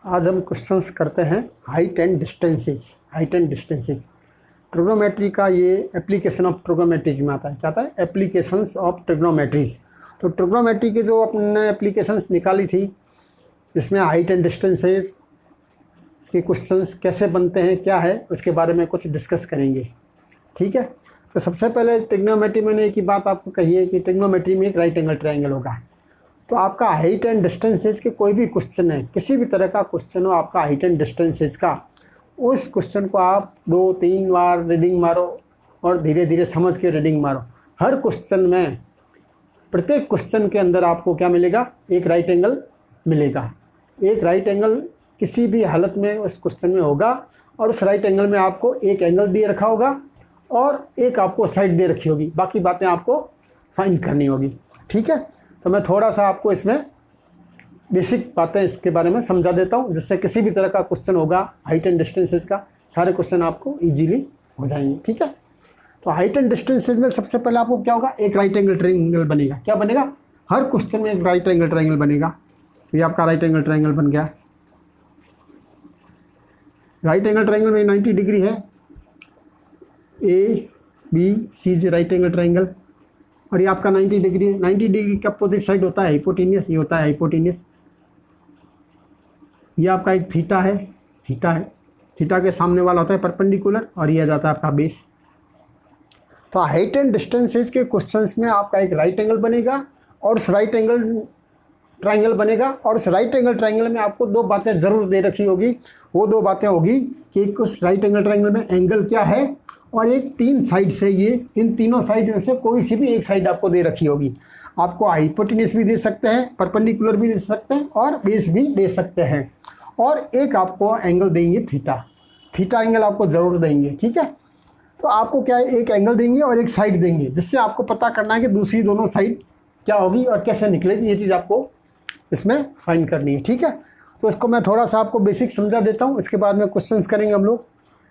आज हम क्वेश्चंस करते हैं height and distances. Height and distances trigonometry का ये एप्लीकेशन ऑफ ट्रिग्नोमेट्रीज में आता है। क्या आता है? Applications of trigonometries. तो ट्रिग्नोमेट्री के जो अपने एप्लीकेशंस निकाली थी, इसमें हाइट एंड डिस्टेंसेस के क्वेश्चंस कैसे बनते हैं, क्या है, उसके बारे में कुछ डिस्कस करेंगे। ठीक है। तो सबसे पहले ट्रिग्नोमेट्री मैंने एक ही बात आपको कही है कि ट्रिग्नोमेट्री में एक राइट एंगल ट्रायंगल होगा। तो आपका हाइट एंड डिस्टेंसेज के कोई भी क्वेश्चन है, किसी भी तरह का क्वेश्चन हो आपका हाइट एंड डिस्टेंसेज का, उस क्वेश्चन को आप 2-3 बार रीडिंग मारो और धीरे धीरे समझ के रीडिंग मारो। हर क्वेश्चन में, प्रत्येक क्वेश्चन के अंदर आपको क्या मिलेगा? एक राइट एंगल मिलेगा। एक राइट एंगल किसी भी हालत में उस क्वेश्चन में होगा और उस राइट एंगल में आपको एक एंगल दे रखा होगा और एक आपको साइड दे रखी होगी। बाकी बातें आपको फाइंड करनी होगी। ठीक है। तो मैं थोड़ा सा आपको इसमें बेसिक बातें इसके बारे में समझा देता हूँ, जिससे किसी भी तरह का क्वेश्चन होगा हाइट एंड डिस्टेंसेस का, सारे क्वेश्चन आपको इजीली हो जाएंगे। ठीक है। तो हाइट एंड डिस्टेंसेस में सबसे पहले आपको क्या होगा? एक राइट एंगल ट्रायंगल बनेगा। क्या बनेगा? हर क्वेश्चन में एक राइट एंगल ट्रायंगल बनेगा। ये आपका राइट एंगल ट्रायंगल बन गया। राइट एंगल ट्रायंगल में 90 डिग्री है। ABC राइट एंगल ट्रायंगल, और ये आपका 90 डिग्री है। 90 डिग्री का अपोजिट साइड होता है हाइपोटेन्यूस। ये होता है हाइपोटेन्यूस। ये आपका एक थीटा है। थीटा है, थीटा के सामने वाला होता है परपेंडिकुलर, और ये आ जाता है आपका बेस। तो हाइट एंड डिस्टेंसेज के क्वेश्चंस में आपका एक राइट एंगल बनेगा और उस राइट एंगल ट्रायंगल बनेगा, और उस राइट एंगल ट्रायंगल में आपको 2 बातें ज़रूर दे रखी होगी। वो 2 बातें होगी कि उस राइट एंगल ट्रायंगल में एंगल क्या है, और एक 3 साइड से, ये इन तीनों साइड में से कोई सी भी एक साइड आपको दे रखी होगी। आपको हाइपोटेन्यूस भी दे सकते हैं, परपेंडिकुलर भी दे सकते हैं, और बेस भी दे सकते हैं, और एक आपको एंगल देंगे थीटा। थीटा एंगल आपको ज़रूर देंगे। ठीक है। तो आपको क्या है? एक एंगल देंगे और एक साइड देंगे, जिससे आपको पता करना है कि दूसरी दोनों साइड क्या होगी और कैसे निकलेगी। ये चीज़ आपको इसमें फाइंड करनी है। ठीक है। तो इसको मैं थोड़ा सा आपको बेसिक समझा देता हूँ, इसके बाद में क्वेश्चंस करेंगे हम लोग।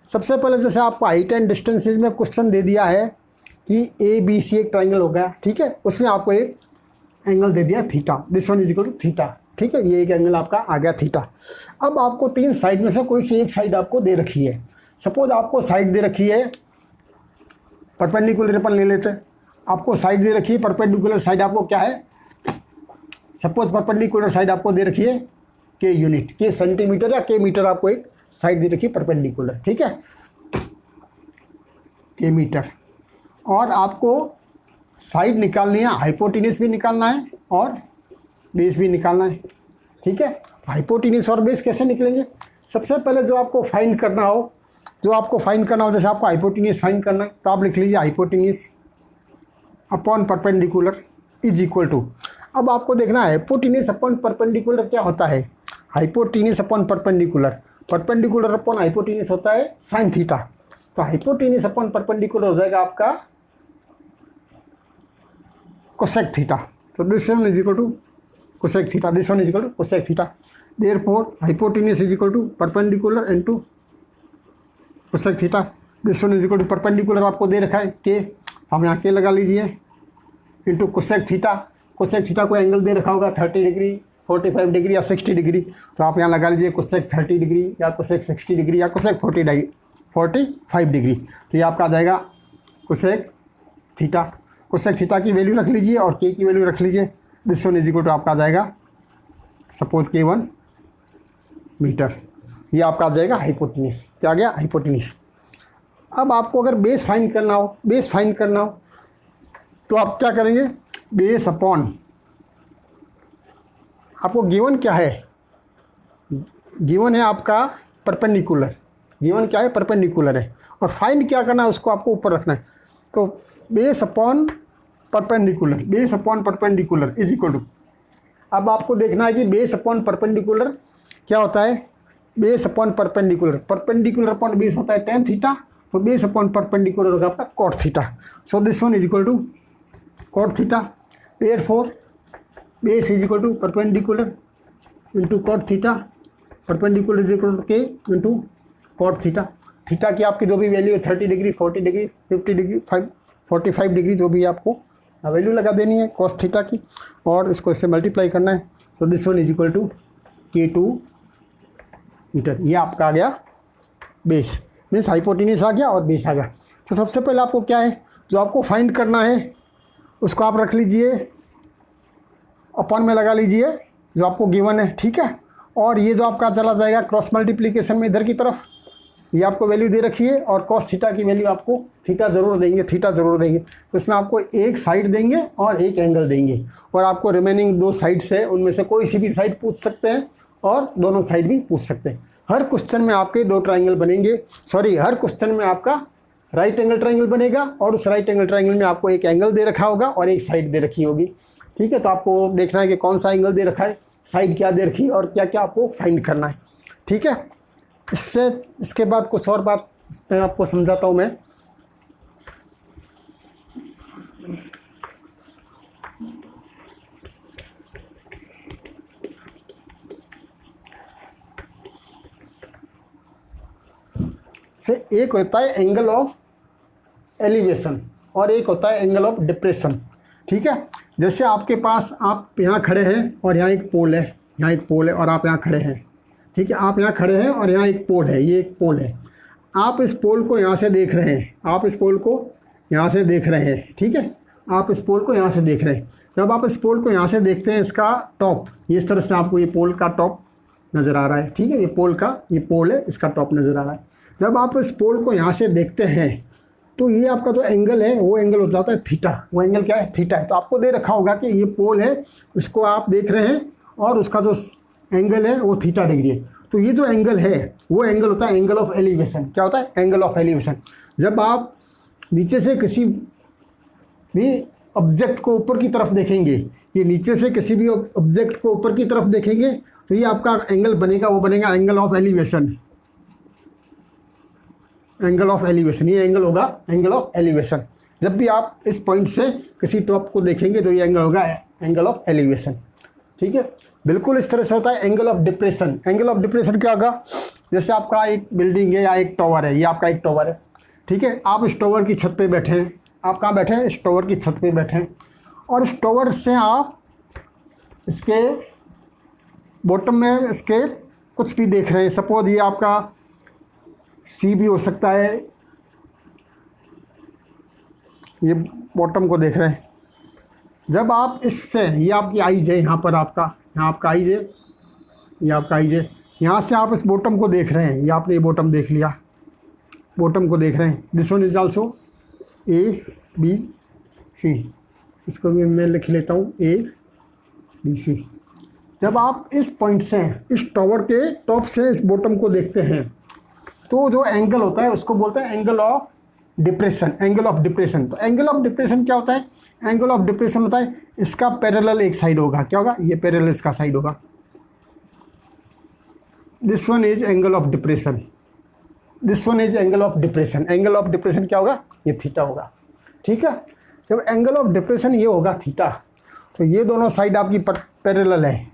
सबसे पहले जैसे आपको हाइट एंड डिस्टेंसेज में क्वेश्चन दे दिया है कि ABC एक ट्रायंगल हो गया। ठीक है। उसमें आपको एक एंगल दे दिया theta. This one is equal to theta. ठीक है। ये एक एंगल आपका आ गया थीटा। अब आपको 3 साइड में से कोई सी एक साइड आपको दे रखी है। सपोज आपको साइड दे रखी है परपेंडिकुलर, अपन ले लेते हैं। आपको साइड दे रखी है परपेंडिकुलर साइड। आपको क्या है? सपोज परपेंडिकुलर साइड आपको दे रखी है के यूनिट, के सेंटीमीटर या के मीटर, आपको एक साइड दे रखी है परपेंडिकुलर। ठीक है। के मीटर। और आपको साइड निकालनी है, हाइपोटेन्यूस भी निकालना है और बेस भी निकालना है। ठीक है। हाइपोटेन्यूस और बेस कैसे निकलेंगे? सबसे पहले जो आपको फाइंड करना हो, जैसे आपको हाइपोटेन्यूस फाइंड करना है, तो आप लिख लीजिए hypotenuse upon perpendicular is equal to. अब आपको देखना है हाइपोटेन्यूस अपॉन परपेंडिकुलर क्या होता है। Hypotenuse upon perpendicular, perpendicular upon hypotenuse होता है साइन थीटा। तो हाइपोटेन्यूस अपॉन परपेंडिकुलर हो जाएगा आपका कोसेक थीटा। तो this one is equal to cosec theta, this one is equal to cosec theta. Therefore hypotenuse is equal to perpendicular into cosec theta. This one is equal to perpendicular आपको दे रखा है के, हम यहाँ के लगा लीजिए, into cosec theta. Cosec theta को एंगल दे रखा होगा 30 डिग्री, 45 डिग्री या 60 डिग्री। तो आप यहाँ लगा लीजिए कोसेक 30 डिग्री या कोसेक 60 डिग्री या कोसेक 45 डिग्री। तो ये आपका आ जाएगा कोसेक थीटा। कोसेक थीटा की वैल्यू रख लीजिए और के की वैल्यू रख लीजिए। This one is equal to आपका आ जाएगा सपोज K1 मीटर। ये आपका आ जाएगा हाइपोटेन्यूस। क्या आ गया? हाइपोटेन्यूस। अब आपको अगर बेस फाइंड करना हो तो आप क्या करेंगे? बेस अपॉन, आपको गिवन क्या है? गिवन है आपका परपेंडिकुलर। गिवन क्या है? परपेंडिकुलर है। और फाइंड क्या करना है? उसको आपको ऊपर रखना है। तो base upon perpendicular is equal to, अब आपको देखना है कि बेस अपॉन परपेंडिकुलर क्या होता है। Base upon perpendicular upon base होता है tan थीटा। तो बेस अपॉन परपेंडिकुलर होगा आपका cot theta. So this one is equal to cot theta. Therefore base is equal to perpendicular into cot theta. Perpendicular is equal to K into cot theta. Theta की आपकी जो भी value है 30 degree, 40 degree, 50 degree, 45 degree, जो भी आपको value लगा देनी है cos थीटा की, और इसको इससे मल्टीप्लाई करना है। तो this one is equal to K2 metre. ये आपका आ गया बेस, मीन्स हाइपोटेन्यूज आ गया और बेस आ गया। तो सबसे पहले आपको क्या है, जो आपको फाइंड करना है उसको आप रख लीजिए, अपॉन में लगा लीजिए जो आपको गिवन है, ठीक है। और ये जो आपका चला जाएगा क्रॉस मल्टीप्लिकेशन में इधर की तरफ, ये आपको वैल्यू दे रखी है, और कॉस थीटा की वैल्यू आपको थीटा ज़रूर देंगे, थीटा ज़रूर देंगे। तो इसमें आपको एक साइड देंगे और एक एंगल देंगे, और आपको रिमेनिंग 2 साइड्स है उनमें से कोई सी भी साइड पूछ सकते हैं और दोनों साइड भी पूछ सकते हैं। हर क्वेश्चन में आपके 2 ट्राइंगल बनेंगे, सॉरी हर क्वेश्चन में आपका राइट एंगल ट्राइंगल बनेगा, और उस राइट एंगल ट्राइंगल में आपको एक एंगल दे रखा होगा और एक साइड दे रखी होगी, ठीक है। तो आपको देखना है कि कौन सा एंगल दे रखा है, साइड क्या दे रखी है, और क्या क्या आपको फाइंड करना है, ठीक है। इसके बाद कुछ और बात मैं आपको समझाता हूँ मैं। फिर एक होता है एंगल ऑफ एलिवेशन और एक होता है एंगल ऑफ डिप्रेशन, ठीक है। जैसे आपके पास, आप यहाँ खड़े हैं और यहाँ एक पोल है, यहाँ एक पोल है और आप यहाँ खड़े हैं, ठीक है। आप यहाँ खड़े हैं और यहाँ एक पोल है, ये एक पोल है। आप इस पोल को यहाँ से देख रहे हैं, आप इस पोल को यहाँ से देख रहे हैं, ठीक है। आप इस पोल को यहाँ से देख रहे हैं। जब आप इस पोल को यहाँ से देखते हैं, इसका टॉप ये इस तरह से आपको ये पोल का टॉप नज़र आ रहा है, ठीक है। ये पोल का, ये पोल है, इसका टॉप नज़र आ रहा है। जब आप इस पोल को यहाँ से देखते हैं तो ये आपका जो एंगल है वो एंगल हो जाता है थीटा। वो एंगल क्या है, थीटा है। तो आपको दे रखा होगा कि ये पोल है, उसको आप देख रहे हैं और उसका जो एंगल है वो थीटा डिग्री है। तो ये जो एंगल है वो एंगल होता है एंगल ऑफ एलिवेशन। क्या होता है, एंगल ऑफ एलिवेशन। जब आप नीचे से किसी भी ऑब्जेक्ट को ऊपर की तरफ देखेंगे, ये नीचे से किसी भी ऑब्जेक्ट को ऊपर की तरफ देखेंगे तो ये आपका एंगल बनेगा, वो बनेगा angle of elevation. Angle of elevation, ये एंगल होगा एंगल ऑफ एलिवेशन। जब भी आप इस पॉइंट से किसी टॉप को देखेंगे तो ये एंगल होगा एंगल ऑफ एलिवेशन, ठीक है। बिल्कुल इस तरह से होता है angle of depression. Angle of depression क्या होगा, जैसे आपका एक बिल्डिंग है या एक टावर है, ये आपका एक टावर है, ठीक है। आप इस टावर की छत पे बैठे हैं, आप कहाँ बैठे हैं, इस टावर की छत पे बैठे हैं, और इस टावर से आप इसके बॉटम में इसके कुछ भी देख रहे हैं। सपोज ये आपका सी भी हो सकता है, ये बॉटम को देख रहे हैं। जब आप इससे, ये आपकी आइज है, यहाँ पर आपका, यहाँ आपका आइज है, ये आपका आइज है, यहाँ से आप इस बॉटम को देख रहे हैं, ये आपने ये बॉटम देख लिया, बॉटम को देख रहे हैं। This one is also A B C, इसको भी मैं लिख लेता हूँ ए बी सी। जब आप इस पॉइंट से, इस टावर के टॉप से इस बॉटम को देखते हैं तो जो एंगल होता है उसको बोलते हैं angle of depression. Angle of depression, तो एंगल ऑफ डिप्रेशन क्या होता है, एंगल ऑफ डिप्रेशन होता है इसका पैरेलल एक साइड होगा। क्या होगा, ये पैरेलल इसका साइड होगा। This one is angle of depression, this one is angle of depression. Angle of depression क्या होगा, ये थीटा होगा, ठीक है। जब एंगल ऑफ डिप्रेशन ये होगा थीटा, तो ये दोनों साइड आपकी पैरेलल है।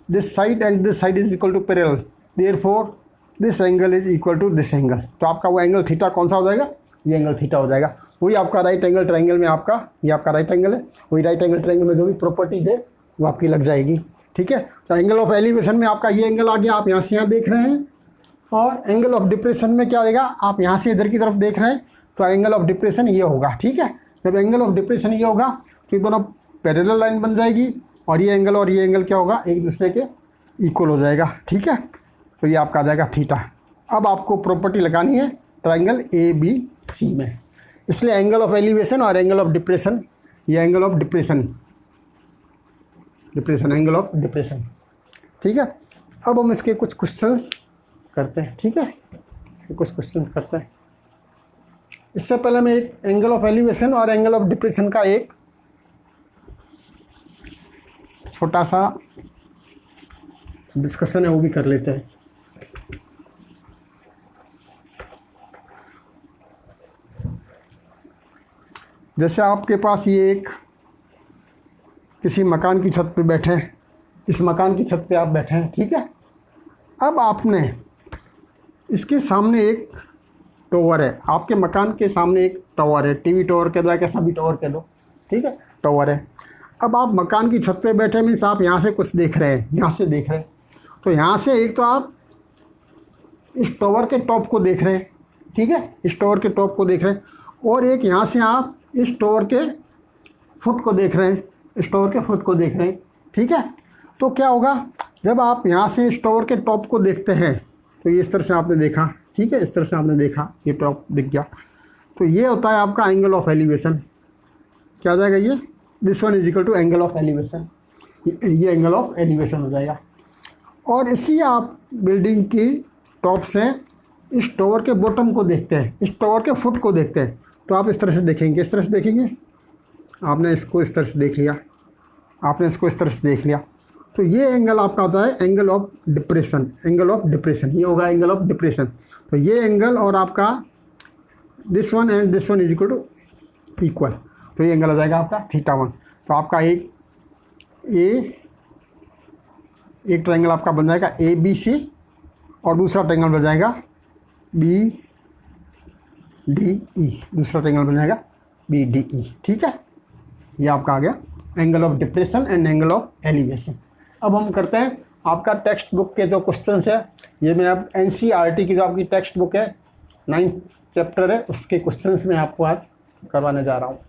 This side and this side is equal to parallel, therefore this angle is equal to this angle. तो आपका वो एंगल थीटा कौन सा हो जाएगा, ये एंगल थीटा हो जाएगा। वही आपका राइट एंगल ट्राइंगल में आपका, ये आपका राइट एंगल है, वही राइट एंगल ट्राइंगल में जो भी प्रॉपर्टीज है वो आपकी लग जाएगी, ठीक है। तो एंगल ऑफ एलिवेशन में आपका ये एंगल आ गया, आप यहाँ से यहाँ देख रहे हैं। और एंगल ऑफ डिप्रेशन में क्या आएगा, आप यहाँ से इधर की तरफ देख रहे हैं, तो एंगल ऑफ डिप्रेशन ये होगा, ठीक है। जब एंगल ऑफ डिप्रेशन ये होगा तो ये दोनों पैरेलल लाइन बन जाएगी, और ये एंगल क्या होगा, एक दूसरे के इक्वल हो जाएगा, ठीक है। तो ये आपका आ जाएगा थीटा। अब आपको प्रॉपर्टी लगानी है ट्राइंगल ए बी सी में, इसलिए एंगल ऑफ एलिवेशन और एंगल ऑफ डिप्रेशन, ये angle of depression, angle of depression, ठीक है। अब हम इसके कुछ क्वेश्चंस करते हैं, ठीक है। इसके कुछ क्वेश्चंस करते हैं। इससे पहले मैं एक एंगल ऑफ एलिवेशन और एंगल ऑफ डिप्रेशन का एक छोटा सा डिस्कशन है वो भी कर लेते हैं। जैसे आपके पास ये एक किसी मकान की छत पे बैठे हैं, इस मकान की छत पे आप बैठे हैं, ठीक है। अब आपने इसके सामने एक टावर है, आपके मकान के सामने एक टावर है, टीवी टावर कह दो या कैसा भी टावर कह दो, ठीक है, टावर है। अब आप मकान की छत पे बैठे मीन्स आप यहाँ से कुछ देख रहे हैं, यहाँ से देख रहे हैं। तो यहाँ से एक तो आप इस टॉवर के टॉप को देख रहे हैं, ठीक है, इस टॉवर के टॉप को देख रहे हैं, और एक यहाँ से आप इस टॉवर के फुट को देख रहे हैं, इस टॉवर के फुट को देख रहे हैं, ठीक है। तो क्या होगा, जब आप यहाँ से इस टॉवर के टॉप को देखते हैं तो ये इस तरह से आपने देखा, ठीक है, इस तरह से आपने देखा, ये टॉप दिख गया, तो ये होता है आपका एंगल ऑफ एलिवेशन। क्या हो जाएगा ये, this one is equal to angle of elevation, ये एंगल ऑफ एलिवेशन हो जाएगा। और इसी आप बिल्डिंग की टॉप से इस टॉवर के बॉटम को देखते हैं, इस टॉवर के फुट को देखते हैं, तो आप इस तरह से देखेंगे, इस तरह से देखेंगे, आपने इसको इस तरह से देख लिया, आपने इसको इस तरह से देख लिया, तो ये एंगल आपका होता है angle of depression, angle of depression, ये होगा एंगल ऑफ डिप्रेशन। तो ये एंगल और आपका this one and this one is equal to equal, तो ये एंगल आ जाएगा आपका θ1। तो आपका एक ट्रायंगल आपका बन जाएगा ABC, और दूसरा ट्रायंगल बन जाएगा BDE, दूसरा ट्रायंगल बन जाएगा BDE, ठीक है। ये आपका आ गया angle of depression and angle of elevation. अब हम करते हैं आपका टेक्स्ट बुक के जो क्वेश्चंस है, ये मैं अब NCERT की जो आपकी टेक्स्ट बुक है 9th चैप्टर है, उसके क्वेश्चंस मैं आपको आज करवाने जा रहा हूँ।